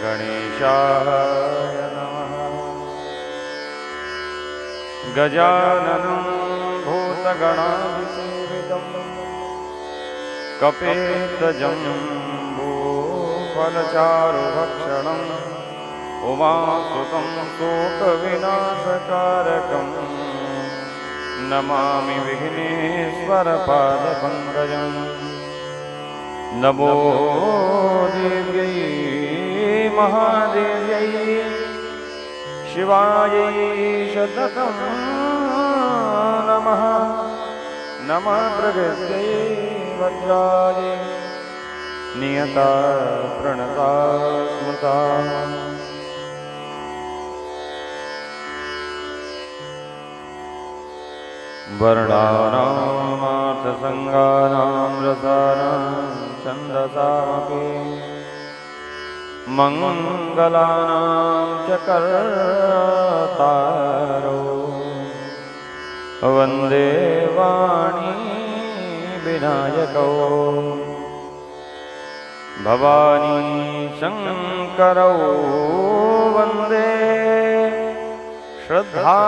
गणेशाय नमः। गजाननं भूतगणाधिसेवितं कपित्तजम्बूफलचारुभक्षणम् उमासुतं शोकविनाशकारकं नमामि विघ्नेश्वरपादपङ्कजम्। नमो देव्यै महादेव्यै शिवायै शततं नमः। नमः प्रगत्यै वज्रायै नियता प्रणता स्मृता। वर्णानामार्थसङ्गानां रसानां छन्दसामपि मङ्गलानां च कर्तारो वन्दे वाणी विनायकौ। भवानी शङ्करौ वन्दे श्रद्धा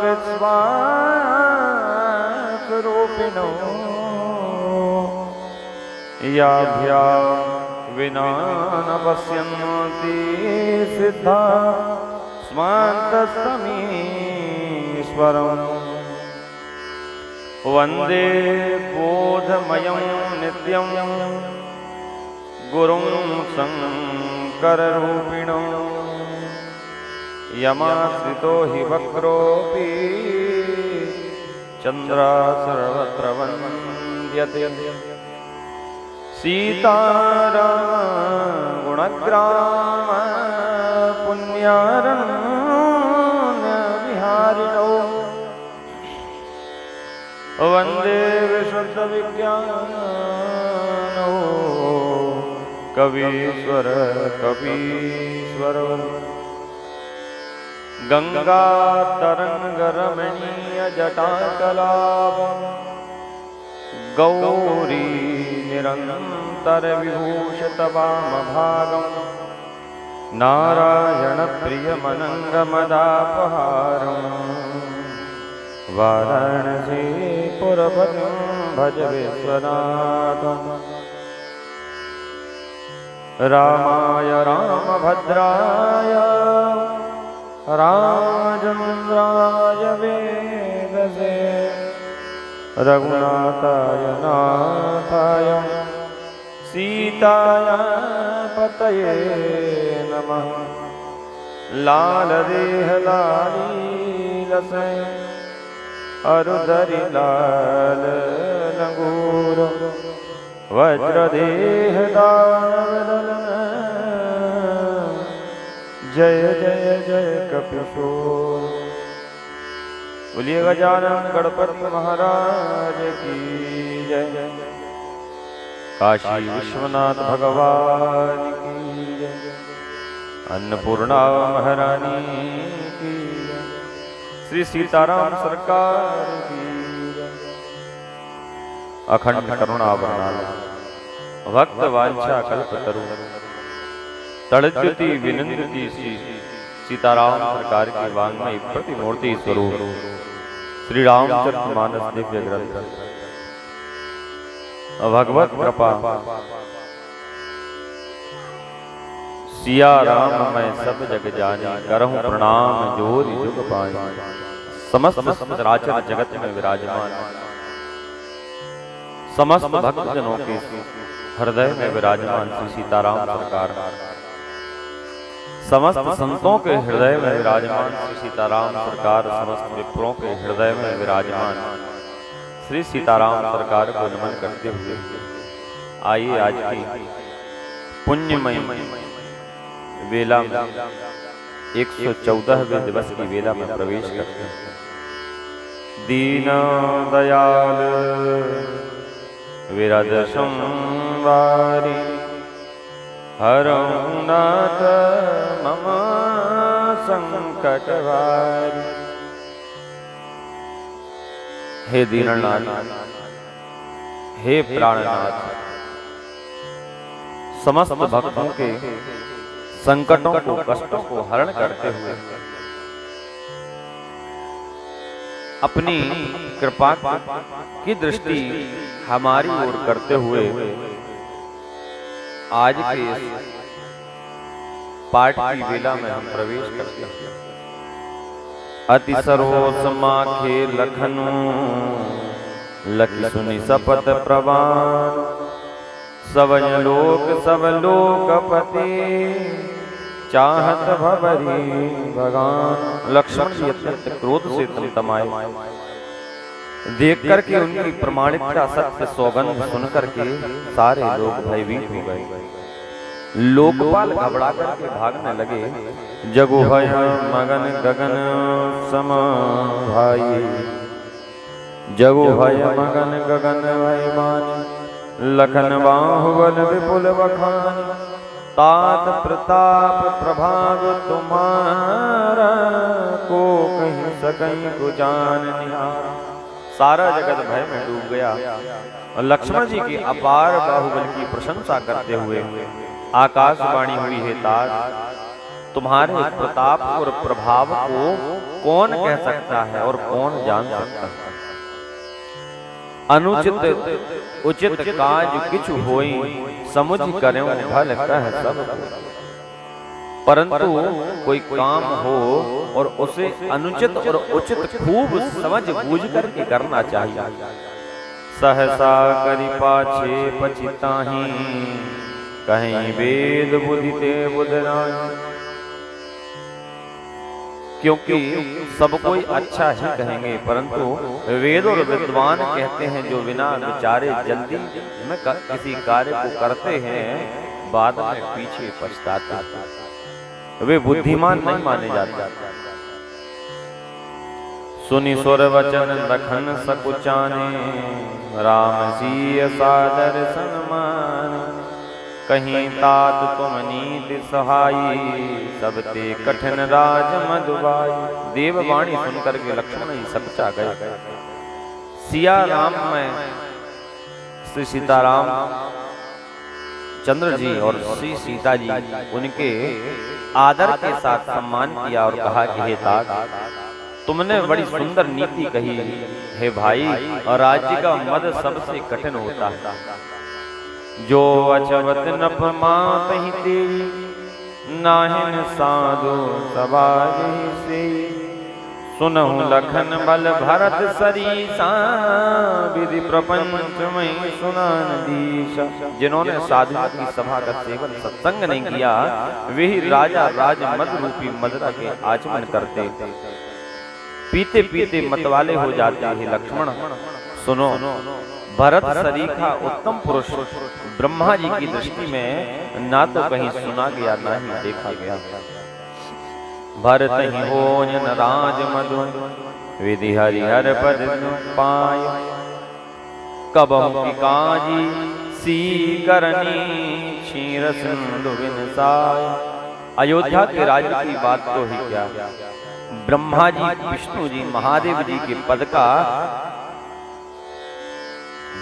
विश्वासरूपिणौ। याभ्यां विना न पश्यन्ति सिद्धा स्वान्तसमीश्वरम्। वन्दे बोधमयं नित्यं गुरुं शङ्कररूपिणम्। यमाश्रितो हि वक्रोऽपि चन्द्रा सर्वत्र वन्द्यते। सीताराम गुणग्राम पुण्यारण्यविहारिणौ। वन्दे विशुद्धविज्ञानौ कवीश्वर कपीश्वरौ। गङ्गातरङ्गरमणीयजटाकलापं गौरी निरन्तरविभूषितवामभागं नारायणप्रियमनङ्गमदापहारं। वाराणसीपुरपतिं भज विश्वनाथम्। रामाय रामभद्राय रामचन्द्राय वेदसे रघुनाथाय नाथाय सीताय पतये नमः। लाल देह लालीलसे अरुधरि लाल लंगूर वज्रदेह दानवदलन। जय जय जय कपिशोर। बोलिए गजानन गणपति महाराज की जय। काशी विश्वनाथ भगवान की जय। अन्नपूर्णा महारानी की जय। श्री सीताराम सरकार की जय। अखंड करुणावरणाल भक्त वांछा कल्पतरु तड़द्युति विनंदती श्री सीताराम सरकार की वाङ्मयी प्रतिमूर्ति स्वरूप श्री रामचरितमानस दिव्य ग्रंथ भगवत कृपा सिया राम मैं सब जग जानी करहूं प्रणाम जोरि जुग पाई। समस्त चराचर जगत में विराजमान समस्त भक्तजनों के हृदय में विराजमान श्री सीताराम सरकार, समस्त संतों के हृदय में विराजमान श्री सीताराम सरकार, समस्त विप्रों के हृदय में विराजमान श्री सीताराम सरकार को नमन करते हुए आइए आज की पुण्यमय वेला में 114वें दिवस की वेला में प्रवेश करते हैं। दीन दयाल विरद संवारी हरं नाथ मम संकटवारी। हे दीननाथ, हे प्राणनाथ, समस्त भक्तों के संकटों को, कष्टों को हरण करते हुए अपनी कृपा की दृष्टि हमारी ओर करते हुए आज के इस पाठ की वेला में हम प्रवेश करते हैं। अति सरोस माखे लखनु लखि सुनि सपत प्रवान सवय सब लोकपति चाहत भवरी भगवान। लक्ष्मण जी अत्यंत क्रोध से तमतमाए। देख करके उनकी प्रमाणिकता सत्य सौगंध सुन करके सारे लोग भयभीत हो गए। लोकपाल घबरा करके भागने लगे। जगु भय मगन गगन सम भाई, जगु भय मगन गगन भय मानी, लखन बाहुबल विपुल बखानी, तात प्रताप प्रभाव तुम्हारा, को कहीं सकहीं को जान निहार। सारा जगत भय में डूब गया और लक्ष्मण जी की अपार बाहुबल की प्रशंसा करते हुए आकाशवाणी हुई है, तात तुम्हारे प्रताप और प्रभाव को कौन कह सकता है और कौन जान सकता है। अनुचित उचित काज किछु होई, समुझ करें भल कह सब। परंतु कोई काम हो और उसे अनुचित और उचित खूब समझ बूझ करके करना चाहिए। सहसा करि पाछे पछिताहि, कहीं वेद बुद्धि ते बुधराई। क्योंकि सब कोई अच्छा ही कहेंगे, परंतु वेद और विद्वान कहते हैं जो बिना विचारे जल्दी में किसी कार्य को करते हैं बाद में पीछे पछताते हैं, वे बुद्धिमान नहीं माने जाते। सुनि सुर वचन लखन सकुचाने, राम सिय सादर सन्मान। कहीं तात तुम नीति सहाई, सब ते कठिन राज मधुबाई। देववाणी सुनकर के लक्ष्मण जी सकुचा गए। सिया राम में श्री सीताराम चंद्र जी और श्री सीता जी उनके आदर के साथ सम्मान किया और कहा कि हे तात, तुमने बड़ी सुंदर नीति कही है भाई, और राज्य का मद सबसे कठिन होता है। जो अचवत नप मात ही तेरी, नाहिन साधु सबाज से। सुनहु लखन बल भरत सरीसा, विधि प्रपंच में सुनान दीशा। जिन्होंने साधु की सभा का सेवन सत्संग नहीं किया, वही राजा राजमद रूपी मदरा के आचमन करते, पीते पीते मतवाले हो जाते हैं। लक्ष्मण सुनो, भरत सरीखा उत्तम पुरुष ब्रह्मा जी की दृष्टि में ना तो कहीं सुना गया ना ही देखा गया। भरत ही हो जन राज मधु, विधि हरिहर पद पाय। कबहु की काजी सी करनी, क्षीर सिंधु विनसाय। अयोध्या के राज्य की बात तो ही क्या, ब्रह्मा जी, विष्णु जी, महादेव जी के पद का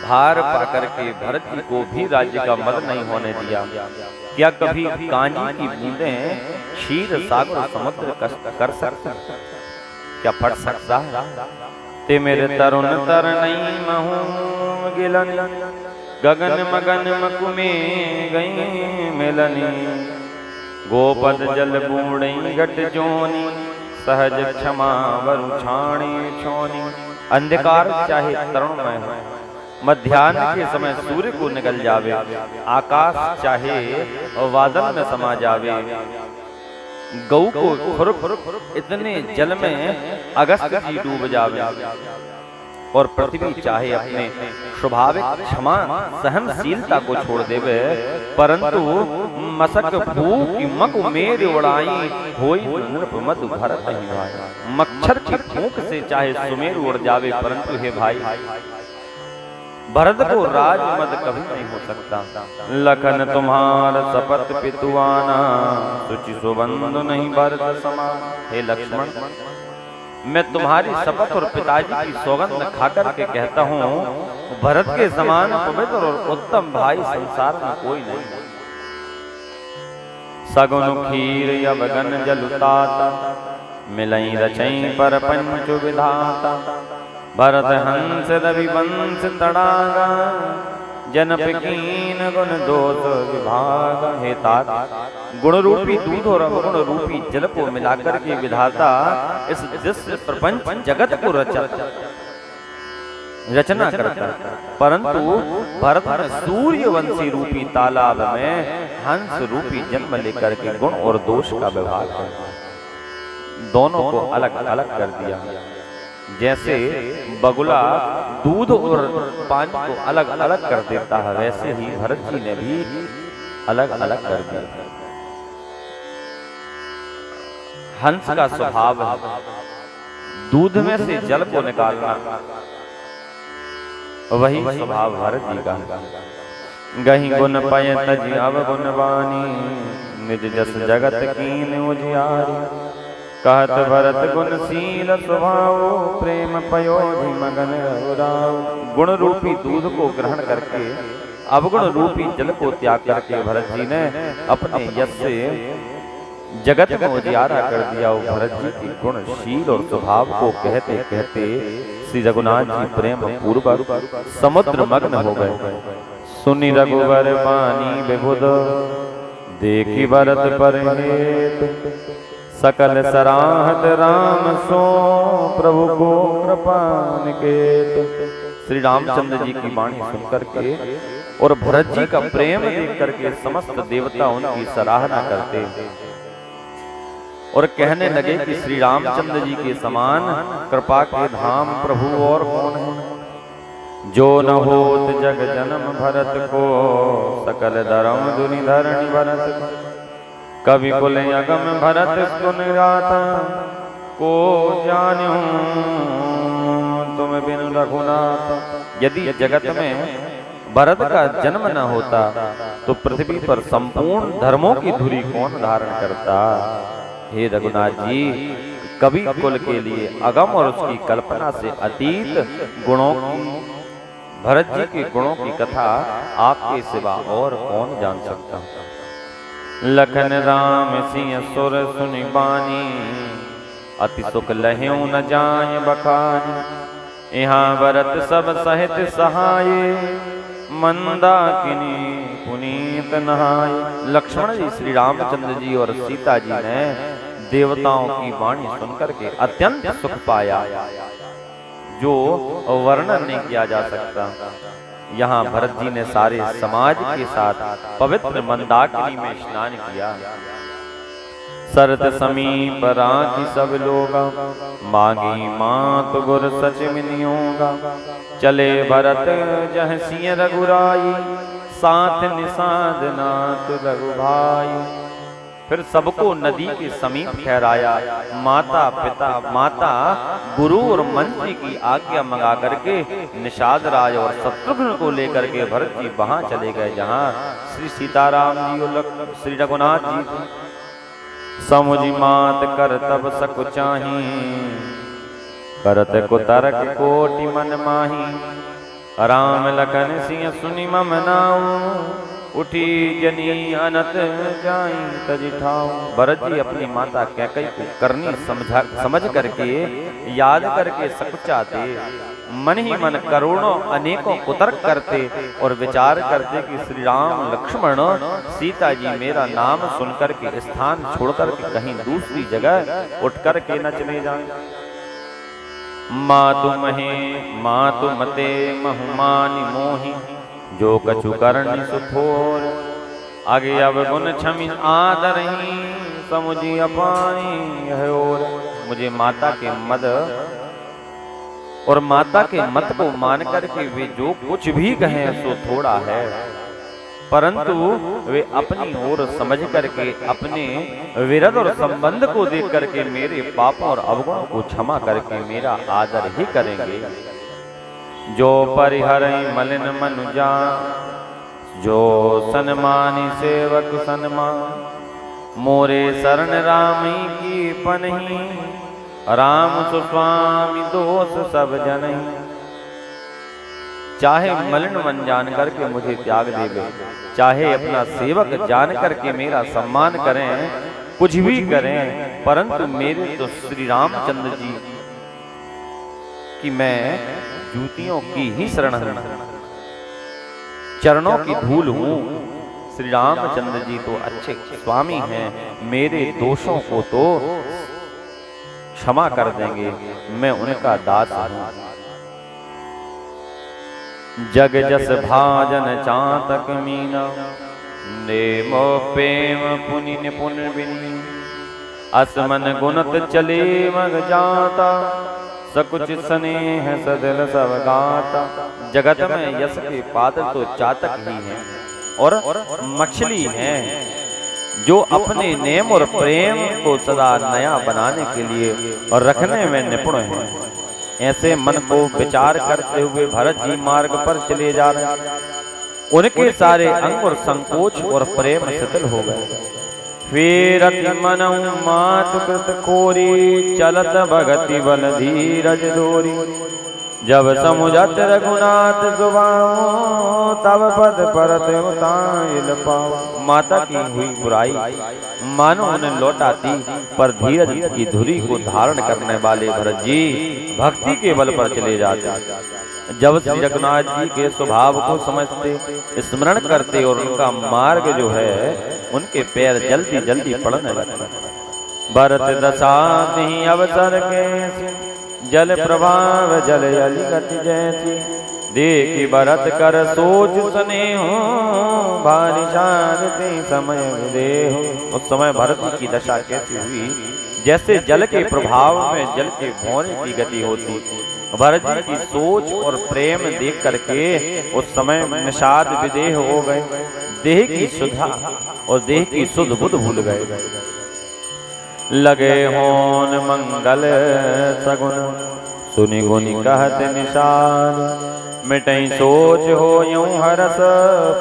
भार पाकर के भरत जी को भी राज्य का मद नहीं होने दिया। क्या कभी कांजी की बूंदें क्षीर सागर समुद्र कर सकता, क्या फट सकता है? ते मेरे तरुण तर नहीं महू गिलन, गगन मगन मकुमे गई मिलनी। गोपद जल बूढ़ी गट जोनी, सहज क्षमा वरु छाणी छोनी। अंधकार चाहे तरुणमय हो, मध्याह्न के समय सूर्य को निकल जावे, आकाश चाहे बादल में समा जावे, गौ को खुरक इतने जल में अगस्त जी डूब जावे, और पृथ्वी चाहे अपने स्वाभाविक क्षमा सहनशीलता को छोड़ देवे, परंतु मसक फूक मक मेर उड़ाई, होई नृप मधु भरत ही भाई। मच्छर की फूंक से चाहे सुमेर उड़ जावे, परंतु हे भाई भरत को राजमद कभी नहीं हो सकता। लखन तुम्हार सपत पितुआना, सुचि सुबंध नहीं भरत समान। हे लक्ष्मण, मैं तुम्हारी शपथ और पिताजी की सौगंध खाकर के कहता हूँ, भरत के समान पवित्र और उत्तम भाई संसार में कोई नहीं। सगुन खीर यवगन जलुताता मिलई रचई पर पंचु विधाता भरत हंस रवि वंश तड़ागा जनप कीन गुण दोष विभाग। हे तात, गुण रूपी दूध और अवगुण रूपी जल को मिलाकर के विधाता इस दृश्य प्रपंच जगत को रचना करता, परंतु भरत ने सूर्यवंशी रूपी तालाब में हंस रूपी जन्म लेकर के गुण और दोष का व्यवहार कर दोनों को अलग अलग कर दिया। जैसे बगुला दूध और पानी को अलग अलग कर देता है, वैसे ही भरत जी ने भी अलग अलग कर दिया। हंस का स्वभाव है दूध में से जल को निकालना, वही स्वभाव भरत जी का। गही गुण पय तज अवगुण वाणी निज जस जगत कीन उजियारी। कहत भरत गुणशील स्वभाव प्रेम पयोधि मगन उराव। गुण रूपी दूध को ग्रहण करके अवगुण रूपी जल को त्याग करके भरत जी ने अपने यश से जगत को उजियारा कर दिया। वो भरत जी की गुणशील और स्वभाव को कहते कहते श्री रघुनाथ जी प्रेम पूर्वक समुद्र मग्न हो गए। सुनी रघुवर बानी विबुध देखी भरत पर हेतु। सकल सराहत राम सो प्रभु को कृपा निकेत। श्री रामचंद्र जी की वाणी सुनकर के और भरत जी का प्रेम देख करके समस्त देवता उनकी सराहना करते और कहने लगे कि श्री रामचंद्र जी के समान कृपा के धाम प्रभु और कौन है। जो न होत जग जन्म भरत को सकल धर्म दुनि धरणी भरत को। कवि कुल अगम भरत सुन गाता को जान्यो तुम बिनु रघुनाथ। यदि जगत में भरत का जन्म न होता तो पृथ्वी पर संपूर्ण धर्मों की धुरी कौन धारण करता। हे रघुनाथ जी, कवि कुल के लिए अगम और उसकी कल्पना से अतीत गुणों की, भरत जी के गुणों की कथा आपके सिवा और कौन जान सकता। लखन राम सिंह सुर सुनि बानी अति सुख लह्यों न जाय बखानी। यहाँ भरत सब सहित सहाय मंदाकिनी पुनीत नहाय। लक्ष्मण जी, श्री रामचंद्र जी और सीता जी ने देवताओं की वाणी सुनकर के अत्यंत सुख पाया जो वर्णन नहीं किया जा सकता। यहाँ भरत जी ने सारे समाज के साथ पवित्र मंदाकिनी में स्नान किया। सरत समीप राखी सब लोग मांगी मात गुर सच मिनियोगा। चले भरत जह सिंह रघुराई साथ निषाद नाथ रघुभाई। फिर सबको नदी के समीप ठहराया। माता पिता, माता, गुरु और मंत्री की आज्ञा मंगा करके निषाद राज और शत्रुघ्न को लेकर के भरत जी वहां चले गए जहां श्री सीताराम जी और श्री रघुनाथ जी थे। समुझी मात कर तब सकु चाही करत को तरक कोटि मन माही। राम लखन सिंह सुनि मम नाऊ उठी जनी अनत जाई तज ठाऊ। भरत जी अपनी माता कैकेयी को करनी समझ करके याद करके सकुचाते, मन ही मन करोड़ों अनेकों कुतर्क करते और विचार करते कि श्री राम लक्ष्मण सीता जी मेरा नाम सुनकर के स्थान छोड़कर के कहीं दूसरी जगह उठ कर के न चले जाएं। मातु महे मातु मते बहुमानि मोहि जो कछु करनि सुथोर। आगे अब गुण क्षमी आदरही समुझी अपानी है। और मुझे माता के मद और माता के मत को मान करके वे जो कुछ भी कहें सो थोड़ा है, परंतु वे अपनी ओर समझ करके अपने विरध और संबंध को देख करके मेरे पापों और अवगुणों को क्षमा करके मेरा आदर ही करेंगे। जो परिहरई मलिन मनुजा जो सन्मानी सेवक सन्मान। मोरे शरण रामी की पनही राम सुस्वामी दोष सब जनही। चाहे मलिन मन जान करके मुझे त्याग देवे, चाहे अपना सेवक जान करके मेरा सम्मान करें, कुछ भी करें, परंतु मेरे तो श्री रामचंद्र जी कि मैं जूतियों की ही शरण हूं, चरणों की धूल हूं। श्री रामचंद्र जी तो अच्छे स्वामी हैं, मेरे दोषों को तो क्षमा कर देंगे, मैं उनका दास हूं। जग जस भाजन चातक मीना, नेमो प्रेम पुनि निपुण बिनी, असमन गुणत चले मग जाता, सकुच स्नेह सदिल सब गाता। जगत में यश के पात्र तो चातक ही हैं और मछली हैं, जो अपने नेम और प्रेम को सदा नया बनाने के लिए और रखने में निपुण हैं। ऐसे मन को विचार करते हुए भरत जी मार्ग पर चले जा रहे हैं। उनके सारे अंग और संकोच और प्रेम शिथिल हो गए। फेरति मनऊ मातु कृत खोरी, चलत भगति बल धीरज धोरी। जब समुझत रघुनाथ सुभाओ, तब पद परत उताइल पाओ। माता की हुई बुराई मानो उन्हें लौटाती, पर धीरज की धुरी को धारण करने वाले भरत जी भक्ति के बल पर चले जाते। जब श्री रघुनाथ जी के स्वभाव को समझते, स्मरण करते और उनका मार्ग जो है उनके पैर जल्दी जल्दी पड़ने लगते। भरत दशा नहीं अवसर कैसी, जल प्रभाव जल अली गति जैसी। देखी भरत कर सोच स्नेहो, भारी शारते समय देहो। उस समय भरत की दशा कैसी हुई, जैसे जल के प्रभाव में जल के भौने की गति होती। भरत जी की सोच और प्रेम देख करके उस समय निषाद विदेह हो गए, देह की सुधा और देह की सुध बुध भूल गए। लगे होन मंगल सगुन, सुनि गुनि कहत निषाद। मिटई सोच हो यूं हरस,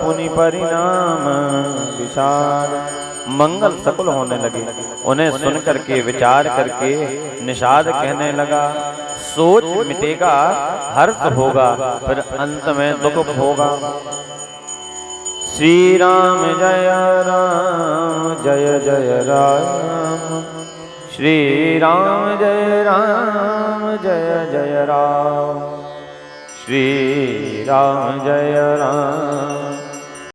पुनि परिणाम विषाद। मंगल सकुल होने लगे, उन्हें सुन करके विचार करके निषाद कहने लगा, सोच मिटेगा, हर्ष होगा, फिर अंत में दुख होगा। श्री राम जय राम जय जय राम, श्री राम जय राम जय जय राम, श्री राम जय राम